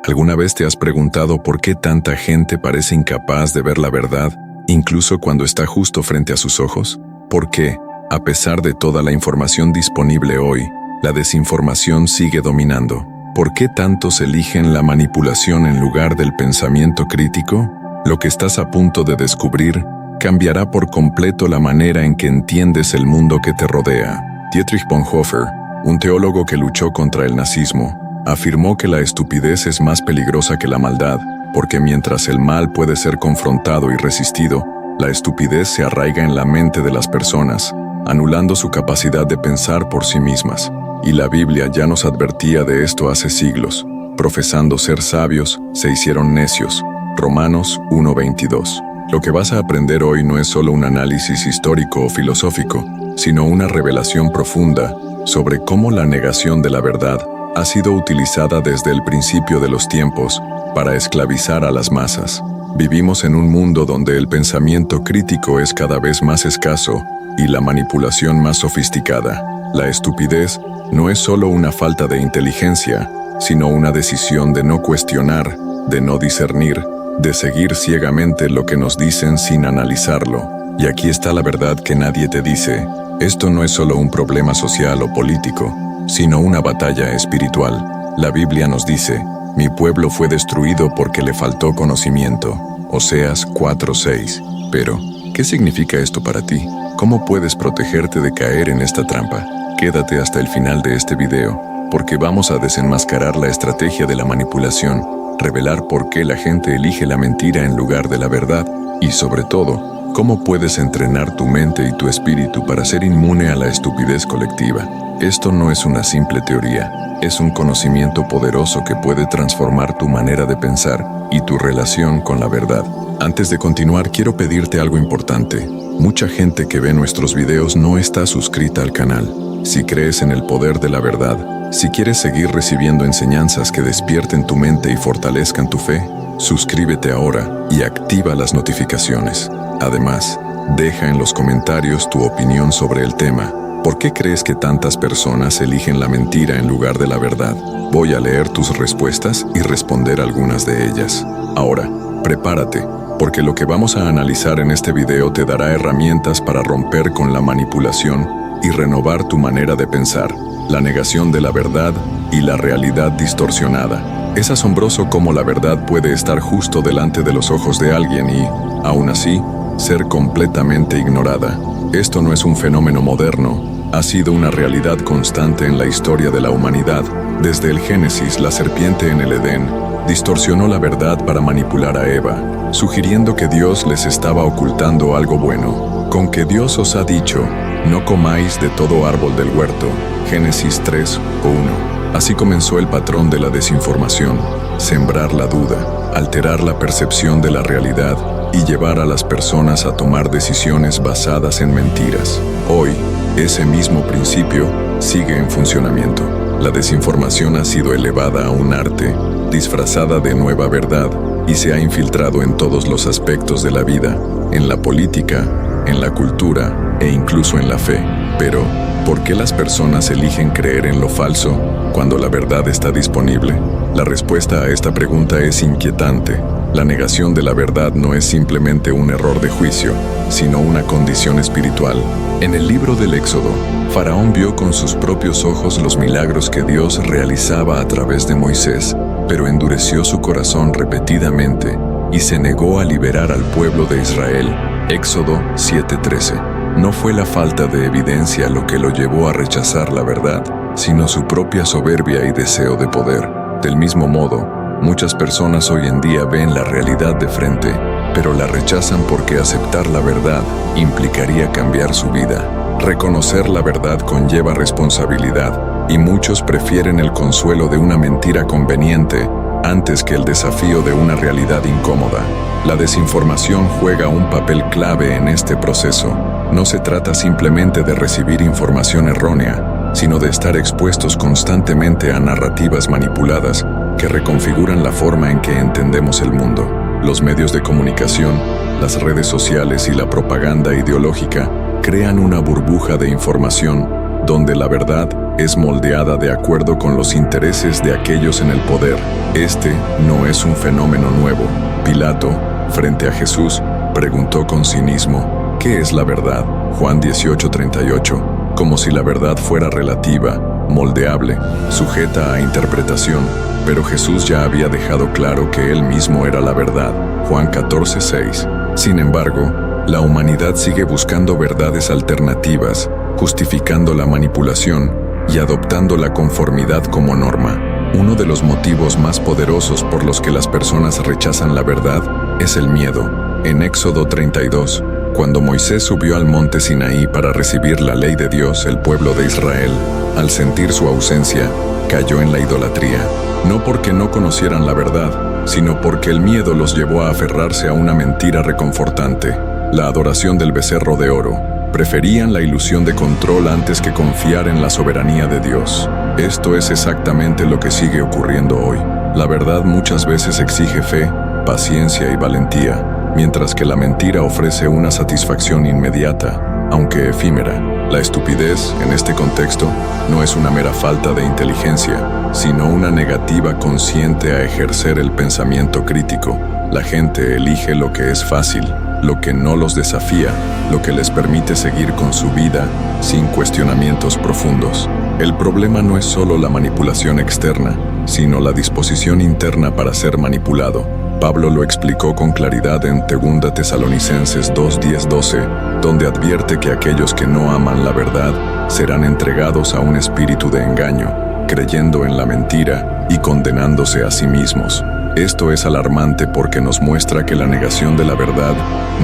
¿Alguna vez te has preguntado por qué tanta gente parece incapaz de ver la verdad, incluso cuando está justo frente a sus ojos? ¿Por qué, a pesar de toda la información disponible hoy, la desinformación sigue dominando? ¿Por qué tantos eligen la manipulación en lugar del pensamiento crítico? Lo que estás a punto de descubrir cambiará por completo la manera en que entiendes el mundo que te rodea. Dietrich Bonhoeffer, un teólogo que luchó contra el nazismo, afirmó que la estupidez es más peligrosa que la maldad, porque mientras el mal puede ser confrontado y resistido, la estupidez se arraiga en la mente de las personas, anulando su capacidad de pensar por sí mismas. Y la Biblia ya nos advertía de esto hace siglos. Profesando ser sabios, se hicieron necios. Romanos 1:22. Lo que vas a aprender hoy no es solo un análisis histórico o filosófico, sino una revelación profunda sobre cómo la negación de la verdad ha sido utilizada desde el principio de los tiempos para esclavizar a las masas. Vivimos en un mundo donde el pensamiento crítico es cada vez más escaso y la manipulación más sofisticada. La estupidez no es solo una falta de inteligencia, sino una decisión de no cuestionar, de no discernir, de seguir ciegamente lo que nos dicen sin analizarlo. Y aquí está la verdad que nadie te dice. Esto no es solo un problema social o político, sino una batalla espiritual. La Biblia nos dice: mi pueblo fue destruido porque le faltó conocimiento. Oseas 4:6. Pero, ¿qué significa esto para ti? ¿Cómo puedes protegerte de caer en esta trampa? Quédate hasta el final de este video, porque vamos a desenmascarar la estrategia de la manipulación, revelar por qué la gente elige la mentira en lugar de la verdad, y sobre todo, cómo puedes entrenar tu mente y tu espíritu para ser inmune a la estupidez colectiva. Esto no es una simple teoría, es un conocimiento poderoso que puede transformar tu manera de pensar y tu relación con la verdad. Antes de continuar, quiero pedirte algo importante. Mucha gente que ve nuestros videos no está suscrita al canal. Si crees en el poder de la verdad, si quieres seguir recibiendo enseñanzas que despierten tu mente y fortalezcan tu fe, suscríbete ahora y activa las notificaciones. Además, deja en los comentarios tu opinión sobre el tema. ¿Por qué crees que tantas personas eligen la mentira en lugar de la verdad? Voy a leer tus respuestas y responder algunas de ellas. Ahora, prepárate, porque lo que vamos a analizar en este video te dará herramientas para romper con la manipulación y renovar tu manera de pensar, la negación de la verdad y la realidad distorsionada. Es asombroso cómo la verdad puede estar justo delante de los ojos de alguien y, aún así, ser completamente ignorada. Esto no es un fenómeno moderno, ha sido una realidad constante en la historia de la humanidad. Desde el Génesis, la serpiente en el Edén distorsionó la verdad para manipular a Eva, sugiriendo que Dios les estaba ocultando algo bueno. Con que Dios os ha dicho: no comáis de todo árbol del huerto. Génesis 3:1. Así comenzó el patrón de la desinformación: sembrar la duda, alterar la percepción de la realidad y llevar a las personas a tomar decisiones basadas en mentiras. Hoy, ese mismo principio sigue en funcionamiento. La desinformación ha sido elevada a un arte, disfrazada de nueva verdad, y se ha infiltrado en todos los aspectos de la vida, en la política, en la cultura e incluso en la fe. Pero, ¿por qué las personas eligen creer en lo falso cuando la verdad está disponible? La respuesta a esta pregunta es inquietante. La negación de la verdad no es simplemente un error de juicio, sino una condición espiritual. En el libro del Éxodo, Faraón vio con sus propios ojos los milagros que Dios realizaba a través de Moisés, pero endureció su corazón repetidamente y se negó a liberar al pueblo de Israel. Éxodo 7:13. No fue la falta de evidencia lo que lo llevó a rechazar la verdad, sino su propia soberbia y deseo de poder. Del mismo modo, muchas personas hoy en día ven la realidad de frente, pero la rechazan porque aceptar la verdad implicaría cambiar su vida. Reconocer la verdad conlleva responsabilidad, y muchos prefieren el consuelo de una mentira conveniente antes que el desafío de una realidad incómoda. La desinformación juega un papel clave en este proceso. No se trata simplemente de recibir información errónea, sino de estar expuestos constantemente a narrativas manipuladas que reconfiguran la forma en que entendemos el mundo. Los medios de comunicación, las redes sociales y la propaganda ideológica crean una burbuja de información donde la verdad es moldeada de acuerdo con los intereses de aquellos en el poder. Este no es un fenómeno nuevo. Pilato, frente a Jesús, preguntó con cinismo, ¿qué es la verdad? Juan 18:38, como si la verdad fuera relativa, moldeable, sujeta a interpretación, pero Jesús ya había dejado claro que Él mismo era la verdad. Juan 14:6. Sin embargo, la humanidad sigue buscando verdades alternativas, justificando la manipulación y adoptando la conformidad como norma. Uno de los motivos más poderosos por los que las personas rechazan la verdad es el miedo. En Éxodo 32, cuando Moisés subió al monte Sinaí para recibir la ley de Dios, el pueblo de Israel, al sentir su ausencia, cayó en la idolatría. No porque no conocieran la verdad, sino porque el miedo los llevó a aferrarse a una mentira reconfortante, la adoración del becerro de oro. Preferían la ilusión de control antes que confiar en la soberanía de Dios. Esto es exactamente lo que sigue ocurriendo hoy. La verdad muchas veces exige fe, paciencia y valentía, mientras que la mentira ofrece una satisfacción inmediata, aunque efímera. La estupidez, en este contexto, no es una mera falta de inteligencia, sino una negativa consciente a ejercer el pensamiento crítico. La gente elige lo que es fácil, lo que no los desafía, lo que les permite seguir con su vida sin cuestionamientos profundos. El problema no es solo la manipulación externa, sino la disposición interna para ser manipulado. Pablo lo explicó con claridad en 2 Tesalonicenses 2:10-12, donde advierte que aquellos que no aman la verdad serán entregados a un espíritu de engaño, creyendo en la mentira y condenándose a sí mismos. Esto es alarmante porque nos muestra que la negación de la verdad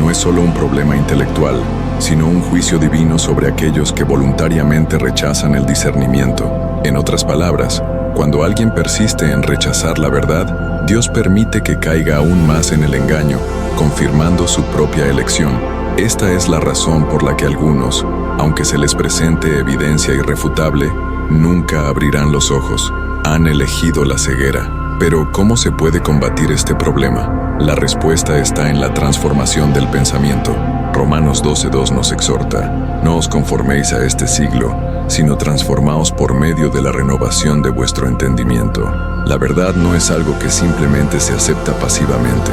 no es solo un problema intelectual, sino un juicio divino sobre aquellos que voluntariamente rechazan el discernimiento. En otras palabras, cuando alguien persiste en rechazar la verdad, Dios permite que caiga aún más en el engaño, confirmando su propia elección. Esta es la razón por la que algunos, aunque se les presente evidencia irrefutable, nunca abrirán los ojos. Han elegido la ceguera. Pero, ¿cómo se puede combatir este problema? La respuesta está en la transformación del pensamiento. Romanos 12:2 nos exhorta: no os conforméis a este siglo, sino transformaos por medio de la renovación de vuestro entendimiento. La verdad no es algo que simplemente se acepta pasivamente,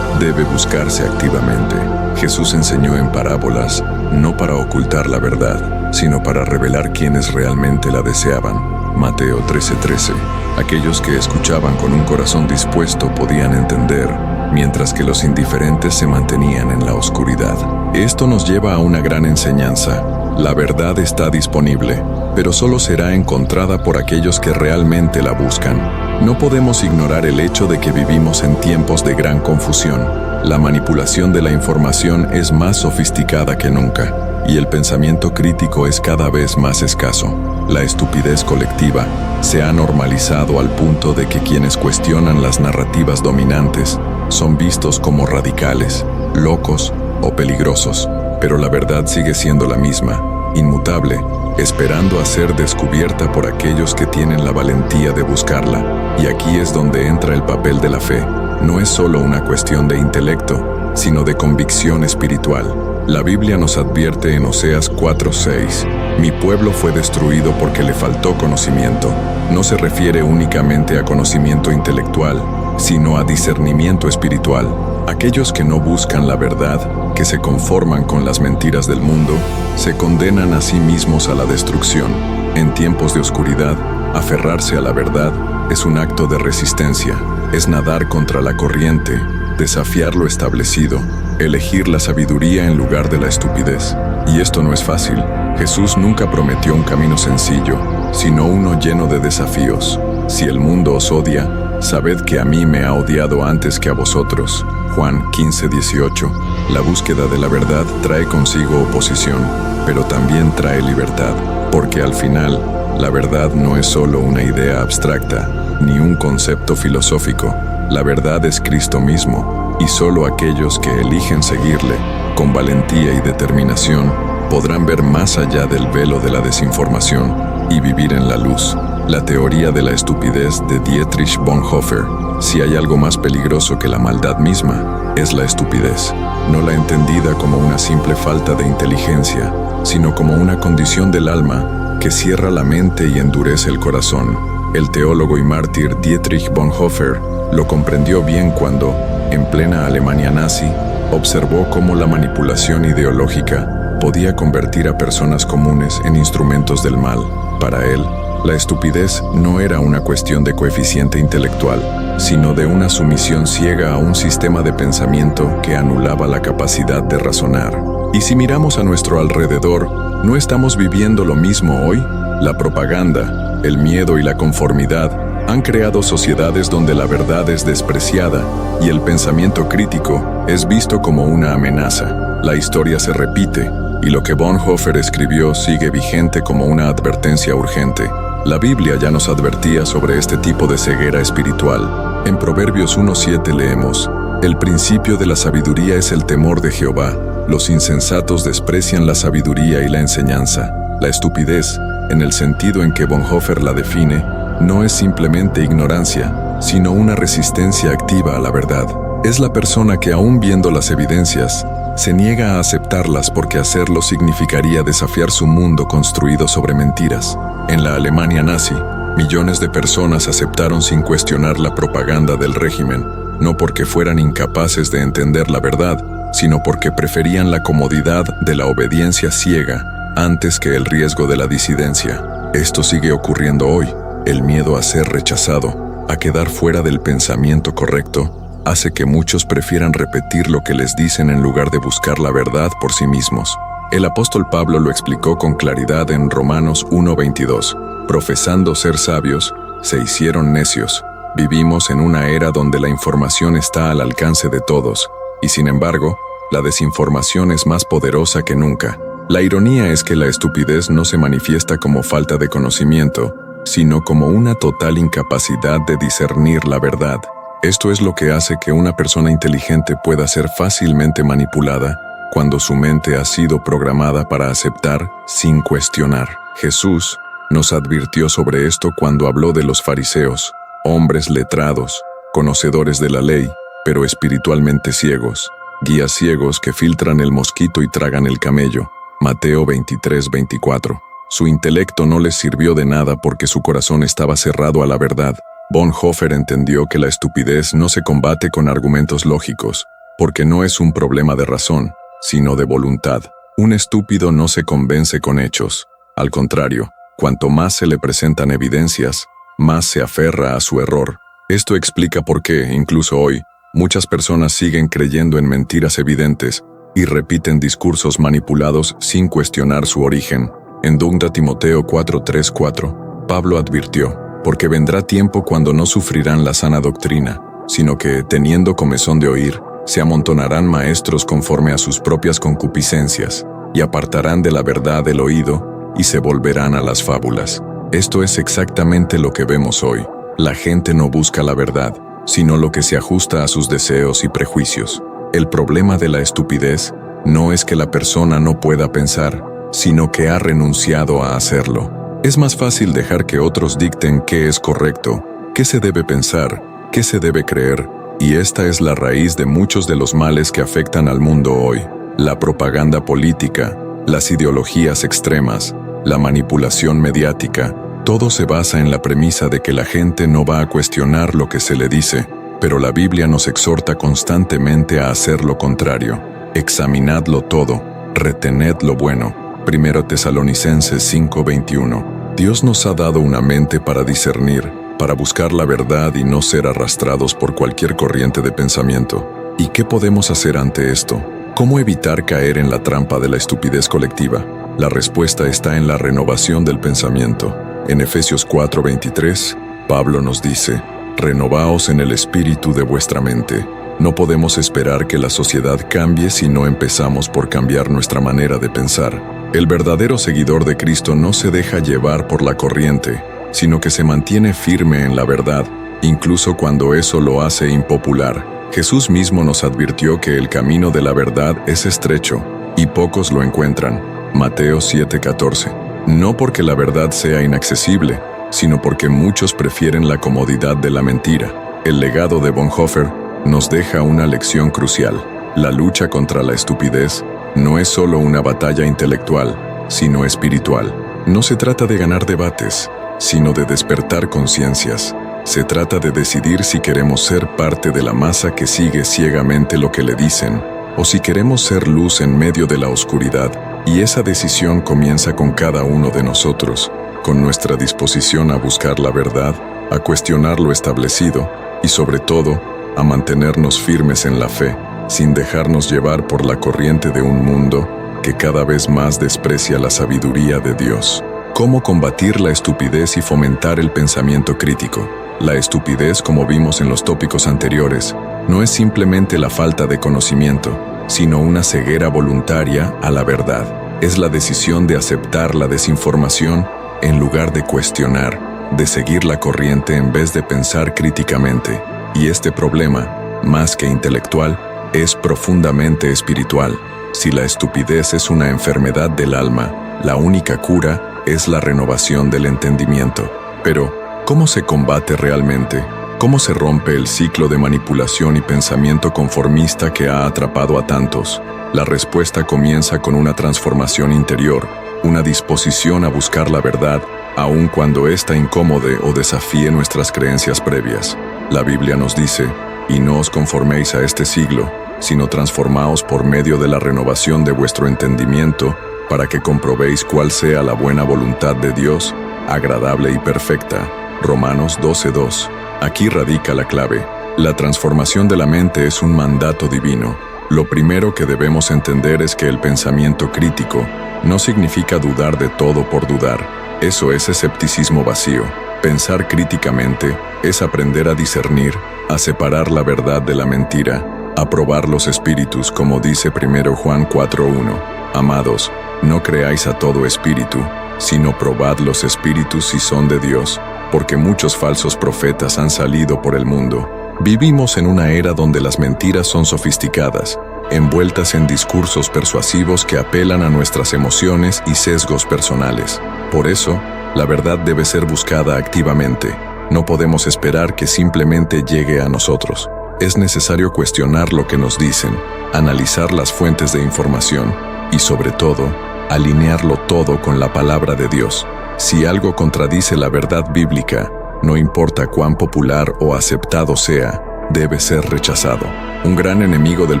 debe buscarse activamente. Jesús enseñó en parábolas, no para ocultar la verdad, sino para revelar quienes realmente la deseaban. Mateo 13:13. Aquellos que escuchaban con un corazón dispuesto podían entender, mientras que los indiferentes se mantenían en la oscuridad. Esto nos lleva a una gran enseñanza. La verdad está disponible, pero solo será encontrada por aquellos que realmente la buscan. No podemos ignorar el hecho de que vivimos en tiempos de gran confusión. La manipulación de la información es más sofisticada que nunca, y el pensamiento crítico es cada vez más escaso. La estupidez colectiva se ha normalizado al punto de que quienes cuestionan las narrativas dominantes son vistos como radicales, locos o peligrosos, pero la verdad sigue siendo la misma, inmutable, esperando a ser descubierta por aquellos que tienen la valentía de buscarla. Y aquí es donde entra el papel de la fe. No es solo una cuestión de intelecto, sino de convicción espiritual. La Biblia nos advierte en Oseas 4:6, mi pueblo fue destruido porque le faltó conocimiento. No se refiere únicamente a conocimiento intelectual, sino a discernimiento espiritual. Aquellos que no buscan la verdad, que se conforman con las mentiras del mundo, se condenan a sí mismos a la destrucción. En tiempos de oscuridad, aferrarse a la verdad es un acto de resistencia, es nadar contra la corriente, desafiar lo establecido, elegir la sabiduría en lugar de la estupidez. Y esto no es fácil. Jesús nunca prometió un camino sencillo, sino uno lleno de desafíos. Si el mundo os odia, sabed que a mí me ha odiado antes que a vosotros. Juan 15:18. La búsqueda de la verdad trae consigo oposición, pero también trae libertad, porque al final, la verdad no es solo una idea abstracta, ni un concepto filosófico. La verdad es Cristo mismo, y solo aquellos que eligen seguirle, con valentía y determinación, podrán ver más allá del velo de la desinformación y vivir en la luz. La teoría de la estupidez de Dietrich Bonhoeffer: si hay algo más peligroso que la maldad misma, es la estupidez, no la entendida como una simple falta de inteligencia, sino como una condición del alma que cierra la mente y endurece el corazón. El teólogo y mártir Dietrich Bonhoeffer lo comprendió bien cuando, en plena Alemania nazi, observó cómo la manipulación ideológica podía convertir a personas comunes en instrumentos del mal. Para él, la estupidez no era una cuestión de coeficiente intelectual, sino de una sumisión ciega a un sistema de pensamiento que anulaba la capacidad de razonar. Y si miramos a nuestro alrededor, ¿no estamos viviendo lo mismo hoy? La propaganda, el miedo y la conformidad han creado sociedades donde la verdad es despreciada y el pensamiento crítico es visto como una amenaza. La historia se repite y lo que Bonhoeffer escribió sigue vigente como una advertencia urgente. La Biblia ya nos advertía sobre este tipo de ceguera espiritual. En Proverbios 1:7 leemos: «El principio de la sabiduría es el temor de Jehová. Los insensatos desprecian la sabiduría y la enseñanza». La estupidez, en el sentido en que Bonhoeffer la define, no es simplemente ignorancia, sino una resistencia activa a la verdad. Es la persona que, aún viendo las evidencias, se niega a aceptarlas porque hacerlo significaría desafiar su mundo construido sobre mentiras. En la Alemania nazi, millones de personas aceptaron sin cuestionar la propaganda del régimen, no porque fueran incapaces de entender la verdad, sino porque preferían la comodidad de la obediencia ciega antes que el riesgo de la disidencia. Esto sigue ocurriendo hoy. El miedo a ser rechazado, a quedar fuera del pensamiento correcto, hace que muchos prefieran repetir lo que les dicen en lugar de buscar la verdad por sí mismos. El apóstol Pablo lo explicó con claridad en Romanos 1:22. Profesando ser sabios, se hicieron necios. Vivimos en una era donde la información está al alcance de todos, y sin embargo, la desinformación es más poderosa que nunca. La ironía es que la estupidez no se manifiesta como falta de conocimiento, sino como una total incapacidad de discernir la verdad. Esto es lo que hace que una persona inteligente pueda ser fácilmente manipulada cuando su mente ha sido programada para aceptar sin cuestionar. Jesús nos advirtió sobre esto cuando habló de los fariseos, hombres letrados, conocedores de la ley, pero espiritualmente ciegos, guías ciegos que filtran el mosquito y tragan el camello. Mateo 23:24. Su intelecto no les sirvió de nada porque su corazón estaba cerrado a la verdad. Bonhoeffer entendió que la estupidez no se combate con argumentos lógicos, porque no es un problema de razón, sino de voluntad. Un estúpido no se convence con hechos. Al contrario, cuanto más se le presentan evidencias, más se aferra a su error. Esto explica por qué, incluso hoy, muchas personas siguen creyendo en mentiras evidentes y repiten discursos manipulados sin cuestionar su origen. En 2 Timoteo 4:3-4, Pablo advirtió: «Porque vendrá tiempo cuando no sufrirán la sana doctrina, sino que, teniendo comezón de oír, se amontonarán maestros conforme a sus propias concupiscencias, y apartarán de la verdad el oído, y se volverán a las fábulas». Esto es exactamente lo que vemos hoy. La gente no busca la verdad, sino lo que se ajusta a sus deseos y prejuicios. El problema de la estupidez no es que la persona no pueda pensar, sino que ha renunciado a hacerlo. Es más fácil dejar que otros dicten qué es correcto, qué se debe pensar, qué se debe creer, y esta es la raíz de muchos de los males que afectan al mundo hoy. La propaganda política, las ideologías extremas, la manipulación mediática, todo se basa en la premisa de que la gente no va a cuestionar lo que se le dice, pero la Biblia nos exhorta constantemente a hacer lo contrario. Examinadlo todo, retened lo bueno. 1 Tesalonicenses 5:21. Dios nos ha dado una mente para discernir, para buscar la verdad y no ser arrastrados por cualquier corriente de pensamiento. ¿Y qué podemos hacer ante esto? ¿Cómo evitar caer en la trampa de la estupidez colectiva? La respuesta está en la renovación del pensamiento. En Efesios 4:23, Pablo nos dice: «Renovaos en el espíritu de vuestra mente». No podemos esperar que la sociedad cambie si no empezamos por cambiar nuestra manera de pensar. El verdadero seguidor de Cristo no se deja llevar por la corriente, sino que se mantiene firme en la verdad, incluso cuando eso lo hace impopular. Jesús mismo nos advirtió que el camino de la verdad es estrecho, y pocos lo encuentran. Mateo 7:14. No porque la verdad sea inaccesible, sino porque muchos prefieren la comodidad de la mentira. El legado de Bonhoeffer nos deja una lección crucial. La lucha contra la estupidez no es solo una batalla intelectual, sino espiritual. No se trata de ganar debates, sino de despertar conciencias. Se trata de decidir si queremos ser parte de la masa que sigue ciegamente lo que le dicen, o si queremos ser luz en medio de la oscuridad, y esa decisión comienza con cada uno de nosotros, con nuestra disposición a buscar la verdad, a cuestionar lo establecido, y sobre todo, a mantenernos firmes en la fe, sin dejarnos llevar por la corriente de un mundo que cada vez más desprecia la sabiduría de Dios. ¿Cómo combatir la estupidez y fomentar el pensamiento crítico? La estupidez, como vimos en los tópicos anteriores, no es simplemente la falta de conocimiento, sino una ceguera voluntaria a la verdad. Es la decisión de aceptar la desinformación en lugar de cuestionar, de seguir la corriente en vez de pensar críticamente. Y este problema, más que intelectual, es profundamente espiritual. Si la estupidez es una enfermedad del alma, la única cura es la renovación del entendimiento. Pero, ¿cómo se combate realmente? ¿Cómo se rompe el ciclo de manipulación y pensamiento conformista que ha atrapado a tantos? La respuesta comienza con una transformación interior, una disposición a buscar la verdad, aun cuando ésta incomode o desafíe nuestras creencias previas. La Biblia nos dice, y no os conforméis a este siglo, sino transformaos por medio de la renovación de vuestro entendimiento, para que comprobéis cuál sea la buena voluntad de Dios, agradable y perfecta. Romanos 12:2. Aquí radica la clave. La transformación de la mente es un mandato divino. Lo primero que debemos entender es que el pensamiento crítico no significa dudar de todo por dudar. Eso es escepticismo vacío. Pensar críticamente es aprender a discernir, a separar la verdad de la mentira, a probar los espíritus, como dice 1 Juan 4:1. Amados, no creáis a todo espíritu, sino probad los espíritus si son de Dios, porque muchos falsos profetas han salido por el mundo. Vivimos en una era donde las mentiras son sofisticadas, envueltas en discursos persuasivos que apelan a nuestras emociones y sesgos personales. Por eso, la verdad debe ser buscada activamente. No podemos esperar que simplemente llegue a nosotros. Es necesario cuestionar lo que nos dicen, analizar las fuentes de información y, sobre todo, alinearlo todo con la palabra de Dios. Si algo contradice la verdad bíblica, no importa cuán popular o aceptado sea, debe ser rechazado. Un gran enemigo del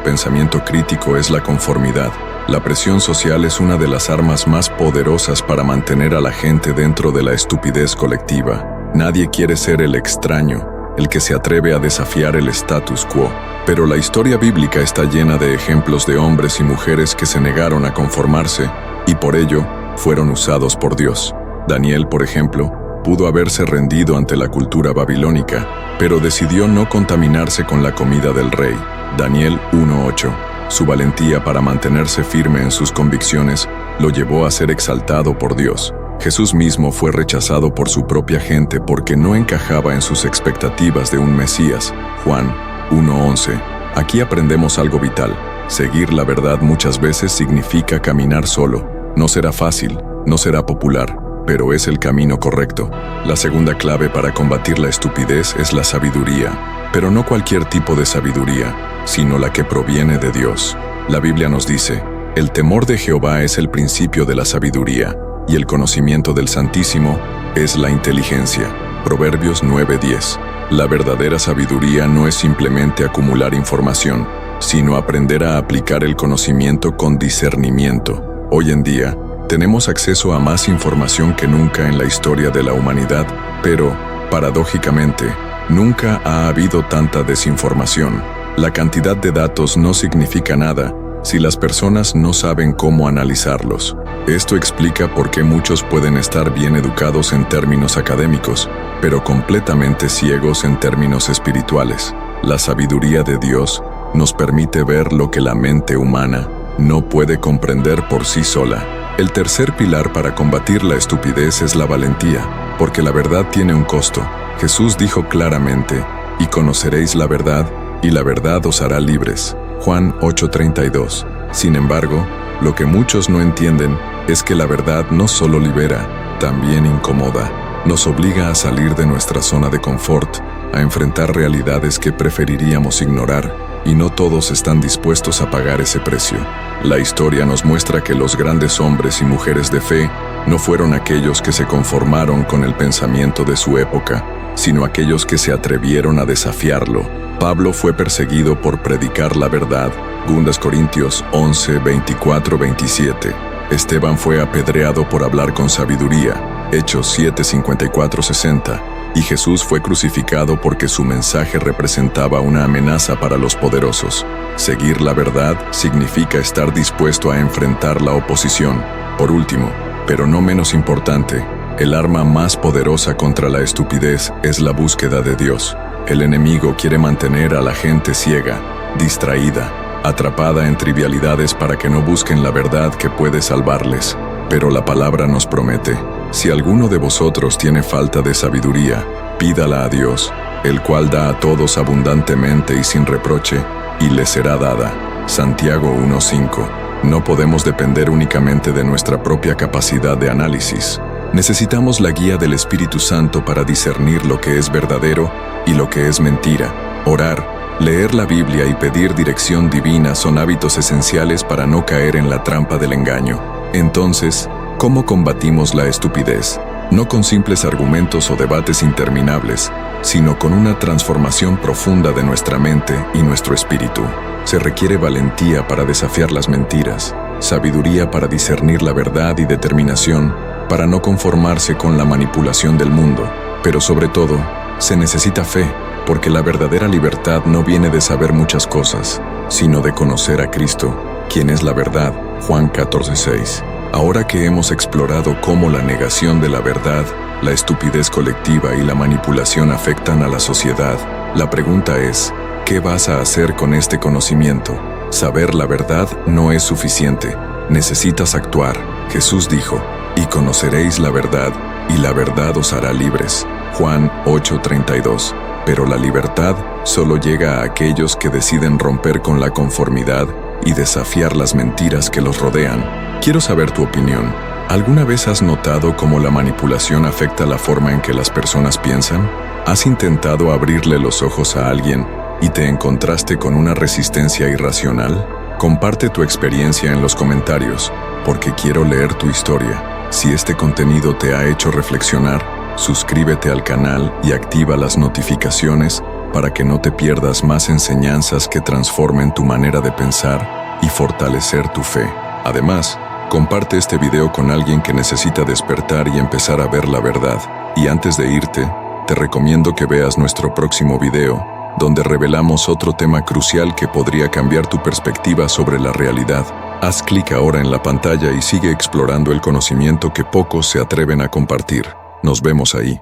pensamiento crítico es la conformidad. La presión social es una de las armas más poderosas para mantener a la gente dentro de la estupidez colectiva. Nadie quiere ser el extraño, el que se atreve a desafiar el status quo. Pero la historia bíblica está llena de ejemplos de hombres y mujeres que se negaron a conformarse y por ello fueron usados por Dios. Daniel, por ejemplo, pudo haberse rendido ante la cultura babilónica, pero decidió no contaminarse con la comida del rey. Daniel 1:8. Su valentía para mantenerse firme en sus convicciones lo llevó a ser exaltado por Dios. Jesús mismo fue rechazado por su propia gente porque no encajaba en sus expectativas de un Mesías. Juan 1:11. Aquí aprendemos algo vital. Seguir la verdad muchas veces significa caminar solo. No será fácil, no será popular, pero es el camino correcto. La segunda clave para combatir la estupidez es la sabiduría, pero no cualquier tipo de sabiduría, sino la que proviene de Dios. La Biblia nos dice, el temor de Jehová es el principio de la sabiduría, y el conocimiento del Santísimo es la inteligencia. Proverbios 9:10. La verdadera sabiduría no es simplemente acumular información, sino aprender a aplicar el conocimiento con discernimiento. Hoy en día, tenemos acceso a más información que nunca en la historia de la humanidad, pero, paradójicamente, nunca ha habido tanta desinformación. La cantidad de datos no significa nada si las personas no saben cómo analizarlos. Esto explica por qué muchos pueden estar bien educados en términos académicos, pero completamente ciegos en términos espirituales. La sabiduría de Dios nos permite ver lo que la mente humana no puede comprender por sí sola. El tercer pilar para combatir la estupidez es la valentía, porque la verdad tiene un costo. Jesús dijo claramente, y conoceréis la verdad, y la verdad os hará libres. Juan 8:32. Sin embargo, lo que muchos no entienden es que la verdad no solo libera, también incomoda. Nos obliga a salir de nuestra zona de confort, a enfrentar realidades que preferiríamos ignorar, y no todos están dispuestos a pagar ese precio. La historia nos muestra que los grandes hombres y mujeres de fe no fueron aquellos que se conformaron con el pensamiento de su época, sino aquellos que se atrevieron a desafiarlo. Pablo fue perseguido por predicar la verdad, 2 Corintios 11, 24, 27. Esteban fue apedreado por hablar con sabiduría, Hechos 7, 54, 60. Y Jesús fue crucificado porque su mensaje representaba una amenaza para los poderosos. Seguir la verdad significa estar dispuesto a enfrentar la oposición. Por último, pero no menos importante, el arma más poderosa contra la estupidez es la búsqueda de Dios. El enemigo quiere mantener a la gente ciega, distraída, atrapada en trivialidades para que no busquen la verdad que puede salvarles. Pero la palabra nos promete: si alguno de vosotros tiene falta de sabiduría, pídala a Dios, el cual da a todos abundantemente y sin reproche, y le será dada. Santiago 1:5. No podemos depender únicamente de nuestra propia capacidad de análisis. Necesitamos la guía del Espíritu Santo para discernir lo que es verdadero y lo que es mentira. Orar, leer la Biblia y pedir dirección divina son hábitos esenciales para no caer en la trampa del engaño. Entonces, ¿cómo combatimos la estupidez? No con simples argumentos o debates interminables, sino con una transformación profunda de nuestra mente y nuestro espíritu. Se requiere valentía para desafiar las mentiras, sabiduría para discernir la verdad y determinación para no conformarse con la manipulación del mundo. Pero sobre todo, se necesita fe, porque la verdadera libertad no viene de saber muchas cosas, sino de conocer a Cristo, quien es la verdad. Juan 14:6. Ahora que hemos explorado cómo la negación de la verdad, la estupidez colectiva y la manipulación afectan a la sociedad, la pregunta es: ¿qué vas a hacer con este conocimiento? Saber la verdad no es suficiente, necesitas actuar. Jesús dijo: y conoceréis la verdad, y la verdad os hará libres. Juan 8:32. Pero la libertad solo llega a aquellos que deciden romper con la conformidad y desafiar las mentiras que los rodean. Quiero saber tu opinión. ¿Alguna vez has notado cómo la manipulación afecta la forma en que las personas piensan? ¿Has intentado abrirle los ojos a alguien y te encontraste con una resistencia irracional? Comparte tu experiencia en los comentarios, porque quiero leer tu historia. Si este contenido te ha hecho reflexionar, suscríbete al canal y activa las notificaciones para que no te pierdas más enseñanzas que transformen tu manera de pensar y fortalecer tu fe. Además, comparte este video con alguien que necesita despertar y empezar a ver la verdad. Y antes de irte, te recomiendo que veas nuestro próximo video, donde revelamos otro tema crucial que podría cambiar tu perspectiva sobre la realidad. Haz clic ahora en la pantalla y sigue explorando el conocimiento que pocos se atreven a compartir. Nos vemos ahí.